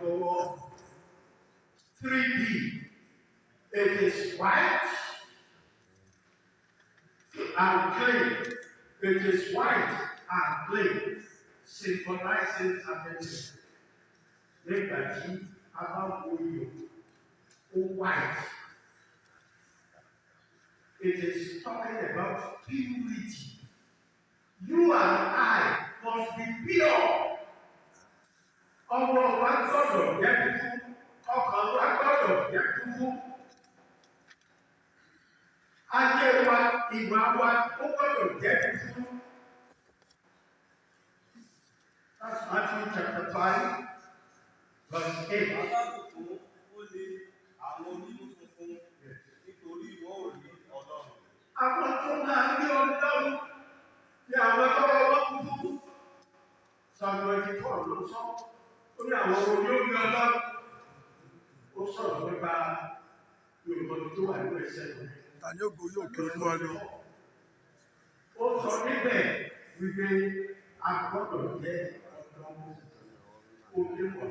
lọ́wọ́. 3D. It is white and clean. It is white and clean. Symbolizing identity. Nígbà tí a bá wo iyọ̀, ó white. It is talking about purity. You and I must be pure. Ọwọ́ wa gbọ́dọ̀ jẹ́ dúdú. Ọkàn wa gbọ́dọ̀ jẹ́ dúdú. Ayé wa, ìwà wa, ó gbọ́dọ̀ jẹ́ dúdú. That's Matthew chapter 5, verse 8. Àwọn tó máa ní Ọlọ́run ní àwọn tọ́wọ́ wọn kúkú. Psalm 24 ló sọ. Ó ní àwọn olórí Ọlọ́run. Ó sọ̀rọ̀ nípa Yorùbá tó wà nínú ẹsẹ̀ rẹ̀. Tani ògo yóò kí olú wa lọ. Ó sọ níbẹ̀ wípé a gbọ́dọ̀ jẹ́ Ọlọ́run. Olúwa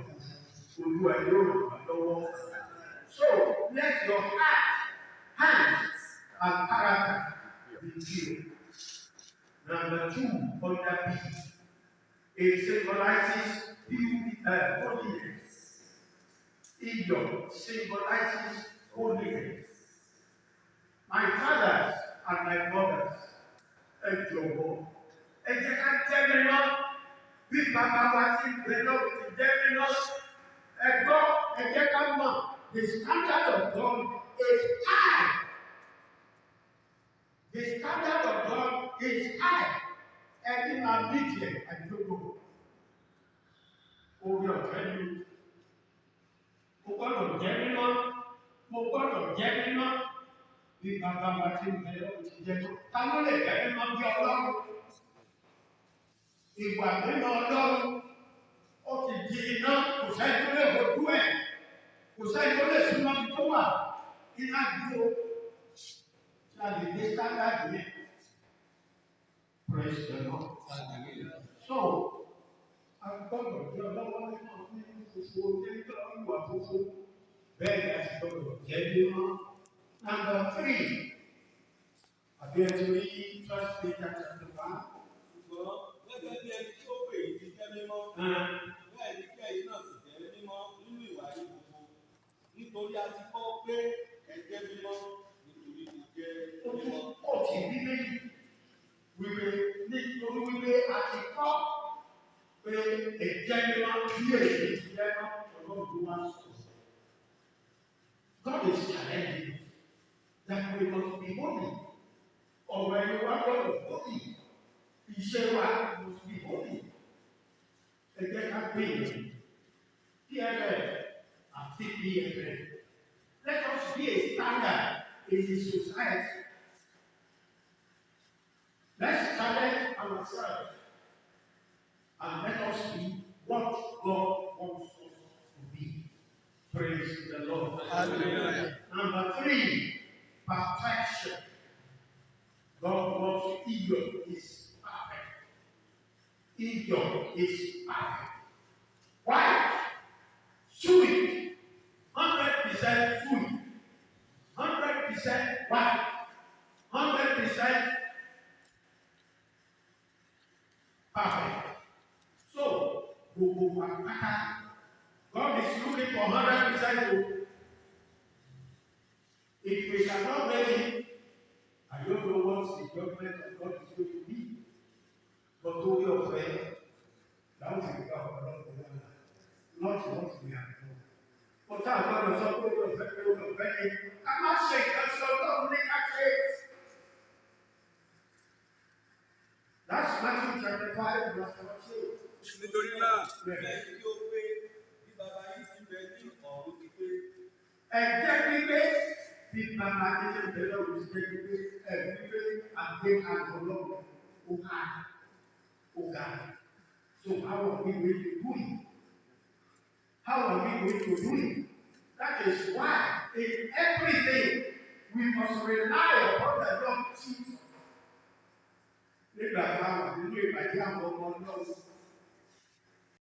Olúwa yóò ràn wá lọ́wọ́. So let your heart, hands, and character be pure. Number 2, under B, it symbolizes holiness. Iyọ̀ symbolizes holiness. My fathers and my mothers, ẹ jọ̀wọ́, ẹ jẹ́ ká jẹ́ mímọ́ bí bàbá wa ti gbé lọ́wọ́ ti jẹ́ mímọ́. Ẹ gbọ́, ẹ jẹ́ ká mọ̀, the standard of God is high. The standard of God is high. Ẹni máa bí tiẹ̀ àdúgbò. Orí ọ̀fẹ́ ni. Mo gbọ́dọ̀ jẹ́ mímọ́. Mo gbọ́dọ̀ jẹ́ mímọ́. Bí bàbá wa ti ń bẹ̀rẹ̀ ó ti jẹ́ tó. Ta ló lè jẹ́ mímọ́ bí Ọlọ́run? Ìwà mímọ́ Ọlọ́run ó ti di iná. Kò sẹ́ni tó lè bojú ẹ̀. Kò sẹ́ni tó lè súnmọ́ bí tó wà. Iná dúró. And the standard way. Praise the Lord. So, I'm going to do a lot of Number 3. Appear to me, 1 Peter chapter 1. Nítorí a ti kọ́ pé ẹ̀jẹ̀ mímọ́ nítorí ti jẹ́ mímọ́. Ó ti Bíbélì wípé nítorí wípé a ti kọ́ pé ẹ̀jẹ̀ mímọ́ bí èyí ti jẹ́ náà Ọlọ́run tó wá sọ. God is challenging that we must be holy. Ọ̀rọ̀ ẹni wá gbọ́dọ̀ holy. Iṣẹ́ wa must be holy. Ẹ jẹ́ ká gbé ìlú. PFF àti PFF. Let us be a standard in the society. Let's challenge ourselves and let us be what God wants us to be. Praise the Lord. Hallelujah. Number 3, perfection. God wants ego is perfect. Ego is perfect. Why? Sweet. 100% food. 100% white. 100% perfect. So, God is looking for 100%. If we cannot make it, I don't know what the judgment of God is going to be. But to your friend, that was the God of God. Not what we have done. But I want to talk about the very. I'm not saying that's not only accurate. That's Matthew chapter 5, verse 14. Nítorí náà, Bẹ́ẹ̀ ni ó pé bí bàbá yìí ti bẹ ní ọ̀run ti pé. Ẹ̀jẹ̀ gbígbé bí bàbá yìí ti bẹ lọ́run ti jẹ́ gbígbé gbígbé àgbé àgọ́lọ́run ó ga. So how are we going to do it? How are we going to do it? That is why in everything we must rely upon the Lord Jesus. Nígbà táwọn nínú ìpàdé àwọn ọmọ Ọlọ́run.